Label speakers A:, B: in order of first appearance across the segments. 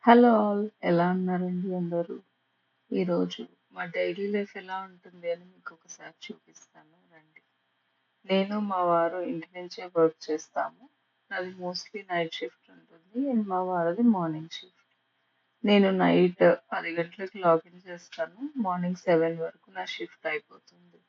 A: Hello all. ఎలా ఉన్నారండి అందరూ? ఈరోజు మా డైలీ లైఫ్ ఎలా ఉంటుంది అని మీకు ఒకసారి చూపిస్తాను రండి. నేను, మా వారు ఇంటి నుంచే వర్క్ చేస్తాము. నాది మోస్ట్‌లీ నైట్ షిఫ్ట్ ఉంటుంది. అండ్ మా వారిది మార్నింగ్ షిఫ్ట్. నేను నైట్ 10 గంటలకి లాగిన్ చేస్తాను. మార్నింగ్ 7 వరకు నా షిఫ్ట్ అయిపోతుంది.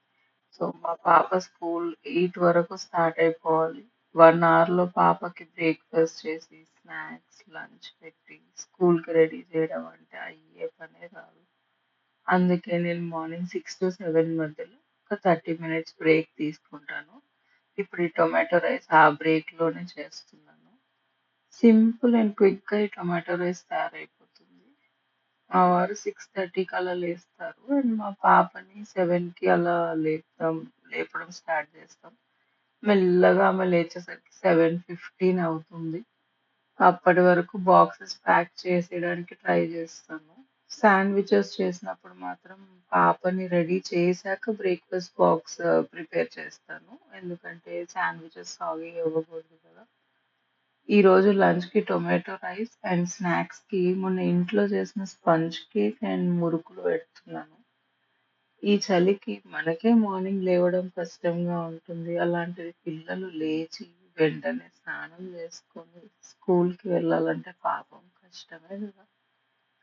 A: సో, మా పాప స్కూల్ 8 వరకు స్టార్ట్ అయిపోవాలి. 1 అవర్‌లో పాపకి బ్రేక్‌ఫాస్ట్ చేసి, స్నాక్స్, లంచ్ పెట్టి, స్కూల్‌కి రెడీ చేయడం అంటే అయ్యే పనే కాదు. అందుకే నేను మార్నింగ్ 6-7 మధ్యలో ఒక 30 మినిట్స్ బ్రేక్ తీసుకుంటాను. ఇప్పుడు ఈ టొమాటో రైస్ ఆ బ్రేక్‌లోనే చేస్తున్నాను. సింపుల్ అండ్ క్విక్‌గా ఈ టొమాటో రైస్ తయారైపోతుంది. మా వారు 6:30కి అలా లేస్తారు. అండ్ మా పాపని 7కి అలా లేపడం స్టార్ట్ చేస్తాం. మెల్లగా ఆమె లేచేసరికి 7:15 అవుతుంది. అప్పటి వరకు బాక్సెస్ ప్యాక్ చేసేయడానికి ట్రై చేస్తాను. శాండ్‌విచెస్ చేసినప్పుడు మాత్రం పాపని రెడీ చేశాక బ్రేక్‌ఫాస్ట్ బాక్స్ ప్రిపేర్ చేస్తాను. ఎందుకంటే శాండ్‌విచెస్ సాగి ఇవ్వకూడదు కదా! ఈరోజు లంచ్‌కి టొమాటో రైస్ అండ్ స్నాక్స్‌కి మొన్న ఇంట్లో చేసిన స్పంజ్ కేక్ అండ్ మురుకులు పెడుతున్నాను. ఈ చలికి మనకే మార్నింగ్ లేవడం కష్టంగా ఉంటుంది. అలాంటిది పిల్లలు లేచి వెంటనే స్నానం చేసుకొని స్కూల్‌కి వెళ్ళాలంటే పాపం కష్టమే గదా!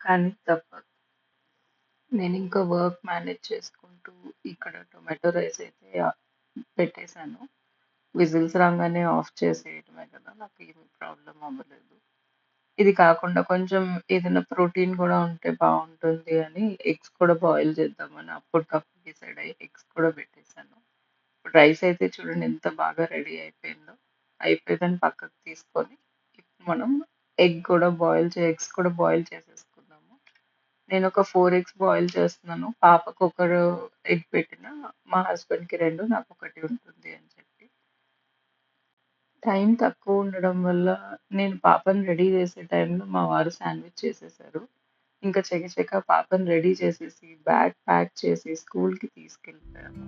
A: కానీ తప్పదు. నేనింకా వర్క్ మేనేజ్ చేసుకుంటూ ఇక్కడ టొమాటో రైస్ అయితే పెట్టేసాను. విజిల్స్ రాంగానే ఆఫ్ చేసేయడమే కదా! నాకేమి ప్రాబ్లమ్ అవ్వలేదు. ఇది కాకుండా కొంచెం ఏదైనా ప్రోటీన్ గూడా ఉంటే బావుంటుంది అని ఎగ్స్ కూడా బాయిల్ చేద్దామని అప్పటికప్పుడు డిసైడ్ అయ్యి ఎగ్స్ కూడా పెట్టేసాను. ఇప్పుడు రైస్ అయితే చూడండి ఎంత బాగా రెడీ అయిపోయిందో. అయిపోయిందని పక్కకు తీసుకొని ఇప్పుడు మనం ఎగ్స్ కూడా బాయిల్ చేసేసుకుందాము. నేనొక 4 ఎగ్స్ బాయిల్ చేస్తున్నాను. పాపకు ఒకరు ఎగ్ పెట్టినా, మా హస్బెండ్‌కి 2 నాకొకటి ఉంటుంది అని చెప్పి. టైం తక్కువ ఉండడం వల్ల నేను పాపని రెడీ చేసే టైంలో మా వారు శాండ్‌విచ్ చేసేసారు. ఇంకా చకచకా పాపని రెడీ చేసేసి, బ్యాగ్ ప్యాక్ చేసి స్కూల్‌కి తీసుకెళ్ళిపోయాము.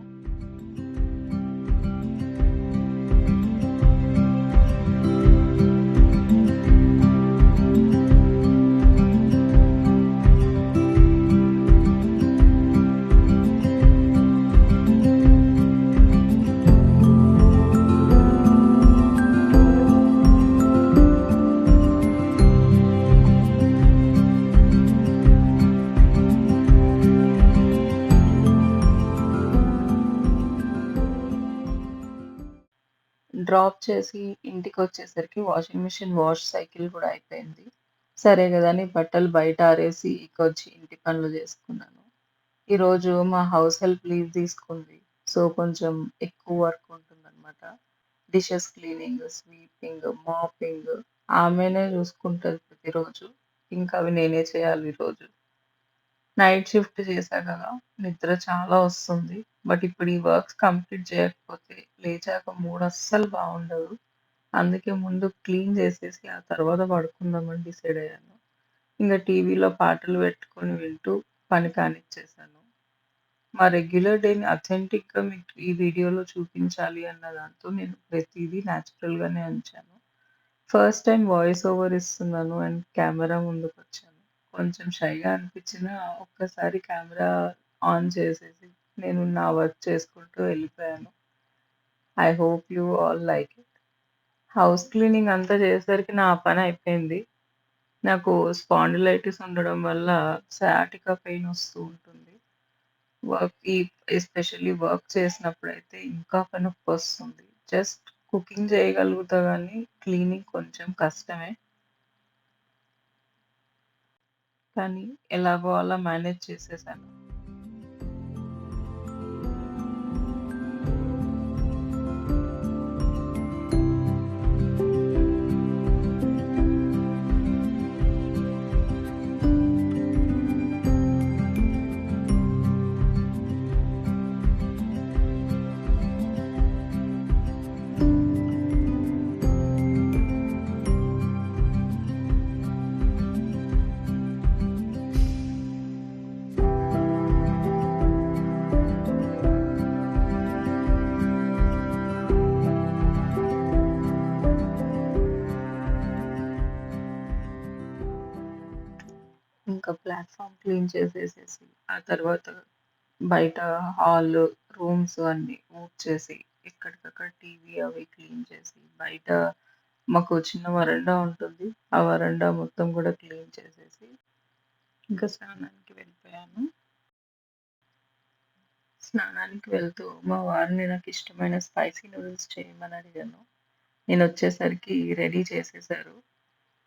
A: డ్రాప్ చేసి ఇంటికొచ్చేసరికి వాషింగ్ మిషన్ వాష్ సైకిల్ గూడా అయిపోయింది. సరే గదా అని బట్టలు బయట ఆరేసి ఇకొచ్చి ఇంటి పనులు జేసుకున్నాను. ఈరోజు మా హౌస్ హెల్ప్ లీవ్ తీసుకుంది. సో, కొంచెం ఎక్కువ వర్క్ ఉంటుందనమాట. డిషెస్ క్లీనింగ్, స్వీపింగ్, మాపింగ్ ఆమెనే జూసుకుంటది ప్రతిరోజు. ఇంకా అవి నేనే చేయాలి ఈరోజు. నైట్ షిఫ్ట్ చేశా గదా! నిద్ర చాలా వస్తుంది. బట్ ఇప్పుడు ఈ వర్క్స్ కంప్లీట్ చేయకపోతే లేచాక మూడ్ అస్సలు బావుండదు. అందుకే ముందు క్లీన్ చేసేసి ఆ తర్వాత పడుకుందామని డిసైడ్ అయ్యాను. ఇంగ టీవీలో పాటలు పెట్టుకొని వింటూ పని కానిచ్చేసాను. మా రెగ్యులర్ డేని అథెంటిక్‌గా మీకు ఈ వీడియోలో చూపించాలి అన్న దాంతో నేను ప్రతీదీ న్యాచురల్‌గానే ఉంచాను. ఫస్ట్ టైమ్ వాయిస్ ఓవర్ ఇస్తున్నాను అండ్ కెమెరా ముందుకొచ్చాను. కొంచెం షైగా అనిపించినా ఒక్కసారి కెమెరా ఆన్ చేసేసి నేను నా వర్క్ చేసుకుంటూ వెళ్ళిపోయాను. I hope you all like it. House cleaning అంతా చేసేసరికి నా పని అయిపోయింది. నాకు స్పాండిలైటిస్ ఉండడం వల్ల సయాటికా పెయిన్ వస్తూ ఉంటుంది. ఎస్పెషల్లీ వర్క్ చేసినప్పుడైతే ఇంకా నొప్పొస్తుంది. జస్ట్ కుకింగ్ చేయగలుగుతా గానీ క్లీనింగ్ కొంచెం కష్టమే. కానీ ఎలాగో అలా మేనేజ్ చేసేసాను. ఒక ప్లాట్‌ఫార్మ్ క్లీన్ చేసేసేసి, ఆ తర్వాత బయట హాలు, రూమ్స్ అన్నీ ఊడ్చేసి, ఎక్కడికక్కడ టీవీ అవి క్లీన్ చేసి, బయట మాకు చిన్న వరండా ఉంటుంది. ఆ వరండా మొత్తం గూడా క్లీన్ చేసేసి, ఇంకా స్నానానికి వెళ్ళిపోయాను. స్నానానికి వెళ్తూ మా వారిని నాకిష్టమైన స్పైసీ నూడిల్స్ చేయమని అడిగాను. నేనొచ్చేసరికి రెడీ చేసేసారు.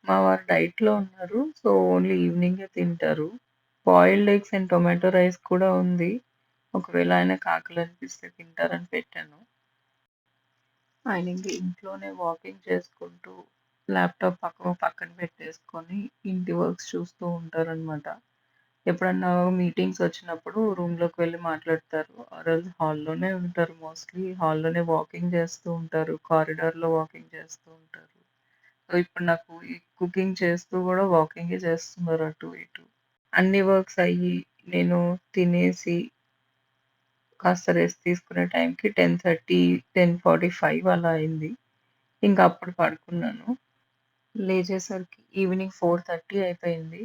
A: మా వారు డైట్‌లో ఉన్నారు. సో, ఓన్లీ ఈవినింగే తింటారు. Boiled eggs and tomato rice కూడా ఉంది. ఒకవేళ ఆయనకు ఆకలనిపిస్తే తింటారని పెట్టాను. ఆయన ఇంక ఇంట్లోనే వాకింగ్ చేసుకుంటూ ల్యాప్‌టాప్ పక్కన పెట్టేసుకొని ఇంటి వర్క్స్ చూస్తూ ఉంటారనమాట. ఎప్పుడన్నా మీటింగ్స్ వచ్చినప్పుడు రూమ్‌లోకి వెళ్లి మాట్లాడతారు. ఆరెల్స్ హాల్‌లోనే ఉంటారు మోస్ట్‌లీ. హాల్‌లోనే వాకింగ్ చేస్తూ ఉంటారు. కారిడార్‌లో వాకింగ్ చేస్తూ ఉంటారు. సో, ఇప్పుడు నాకు ఈ కుకింగ్ చేస్తూ గూడా వాకింగే చేస్తున్నారు అటు ఇటు. అన్ని వర్క్స్ అయ్యి, నేను తినేసి కాస్త రెస్ట్ తీసుకునే టైంకి 10:30, 10:45 అలా అయింది. ఇంక అప్పుడు పడుకున్నాను. లేచేసరికి ఈవినింగ్ 4:30 అయిపోయింది.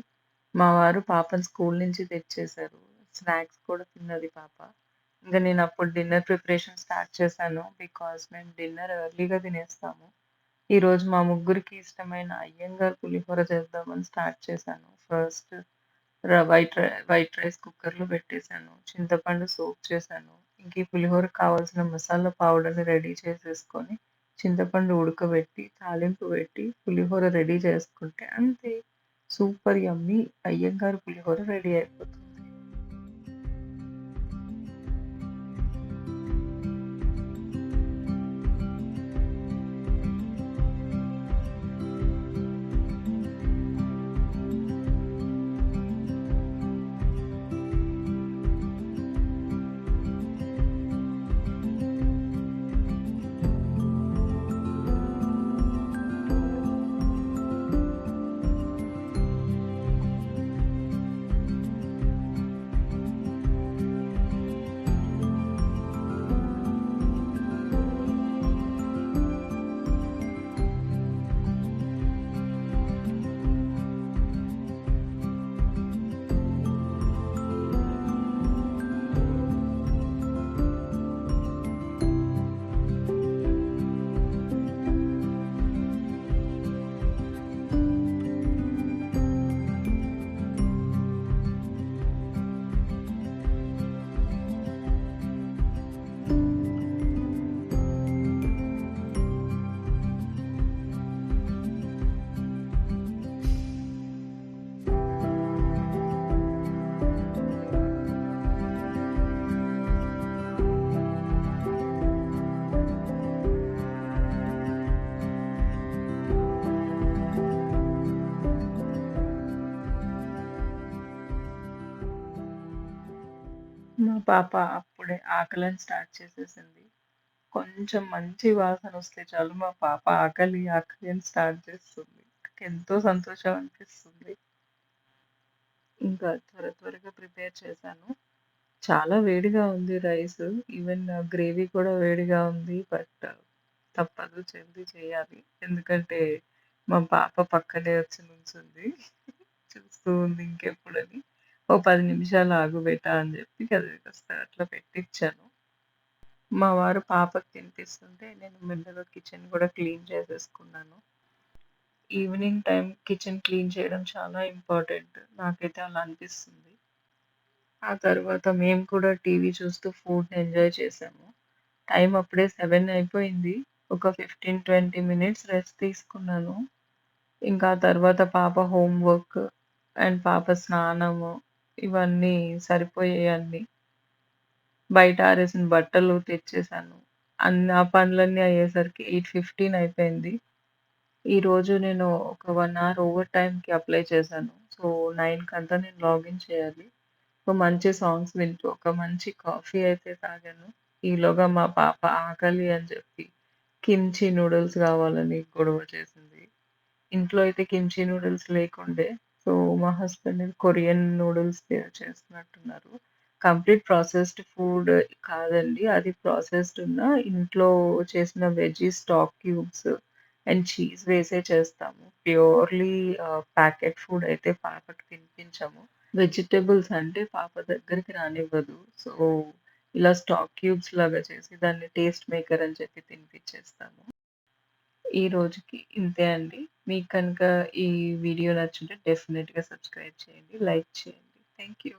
A: మా వారు పాపని స్కూల్ నుంచి తెచ్చేసారు. స్నాక్స్ కూడా తిన్నది పాప. ఇంక నేనప్పుడు డిన్నర్ ప్రిపరేషన్ స్టార్ట్ చేశాను. బికాజ్ మేము డిన్నర్ ఎర్లీగా తినేస్తాము. ఈరోజు మా ముగ్గురికి ఇష్టమైన అయ్యంగార్ పులిహోర చేద్దామని స్టార్ట్ చేశాను. ఫస్ట్ వైట్ రైస్ కుక్కర్‌లో పెట్టేసాను. చింతపండు సోక్ చేశాను. ఇంక ఈ పులిహోరకి కావాల్సిన మసాలా పౌడర్‌ని రెడీ చేసేసుకొని, చింతపండు ఉడకబెట్టి, తాలింపు పెట్టి, పులిహోర రెడీ చేసుకుంటే అంతే. సూపర్ యమ్మీ అయ్యంగార్ పులిహోర రెడీ అయిపోతుంది. మా పాప అప్పుడే ఆకలని స్టార్ట్ చేసేసింది. కొంచెం మంచి వాసనొస్తే చాలు మా పాప ఆకలి, ఆకలి అని స్టార్ట్ చేస్తుంది. నాకెంతో సంతోషం అనిపిస్తుంది. ఇంకా త్వరగా ప్రిపేర్ చేశాను. చాలా వేడిగా ఉంది రైసు. ఈవెన్ గ్రేవీ కూడా వేడిగా ఉంది. బట్ తప్పదు చేయాలి. ఎందుకంటే మా పాప పక్కనే వచ్చి నుంచుంది. చూస్తూ ఉంది ఇంకెప్పుడని. ఓ 10 నిమిషాలు ఆగు బేటా అని చెప్పి అది కాస్త అట్లా పెట్టిచ్చాను. మా వారు పాపకి తినిపిస్తుంటే నేను మెల్లగా కిచెన్ కూడా క్లీన్ చేసేసుకున్నాను. ఈవినింగ్ టైమ్ కిచెన్ క్లీన్ చేయడం చాలా ఇంపార్టెంట్. నాకైతే అలా అనిపిస్తుంది. ఆ తర్వాత మేము కూడా టీవీ చూస్తూ ఫుడ్‌ని ఎంజాయ్ చేసాము. టైం అప్పుడే 7 అయిపోయింది. ఒక 15, 20 మినిట్స్ రెస్ట్ తీసుకున్నాను. ఇంకా ఆ తర్వాత పాప హోమ్ వర్క్ అండ్ పాప స్నానము ఇవన్నీ సరిపోయాయి అన్నీ. బయట ఆరేసిన బట్టలు తెచ్చేసాను. ఆ పనులన్నీ అయ్యేసరికి 8:15 అయిపోయింది. ఈరోజు నేను ఒక 1 అవర్ ఓవర్ టైమ్‌కి అప్లై చేశాను. సో, 9 కంతా నేను లాగిన్ చేయాలి. సో, మంచి సాంగ్స్ వింటూ ఒక మంచి కాఫీ అయితే తాగాను. ఈలోగా మా పాప ఆకలి అని చెప్పి కిమ్చి నూడిల్స్ కావాలని గొడవ చేసింది. ఇంట్లో అయితే కిమ్చి నూడిల్స్ లేకుండే. సో, మా హస్బెండ్ కొరియన్ నూడిల్స్ చేస్తున్నట్టున్నారు. కంప్లీట్ ప్రాసెస్డ్ ఫుడ్ కాదండి. అది ప్రాసెస్డ్ ఉన్న ఇంట్లో చేసిన veggie stock cubes and cheese వేసే చేస్తాము. ప్యూర్‌లీ ప్యాకెట్ ఫుడ్ అయితే పాపకి తినిపించము. వెజిటబుల్స్ అంటే పాప దగ్గరికి రానివ్వదు. సో, ఇలా స్టాక్ క్యూబ్స్ లాగా చేసి దాన్ని టేస్ట్ మేకర్ అని చెప్పి తినిపించేస్తాము. ఈ రోజుకి ఇంతే అండి. మీకు కనుక ఈ వీడియో నచ్చుంటే డెఫినిట్‌గా సబ్స్క్రైబ్ చేయండి. లైక్ చేయండి. Thank you.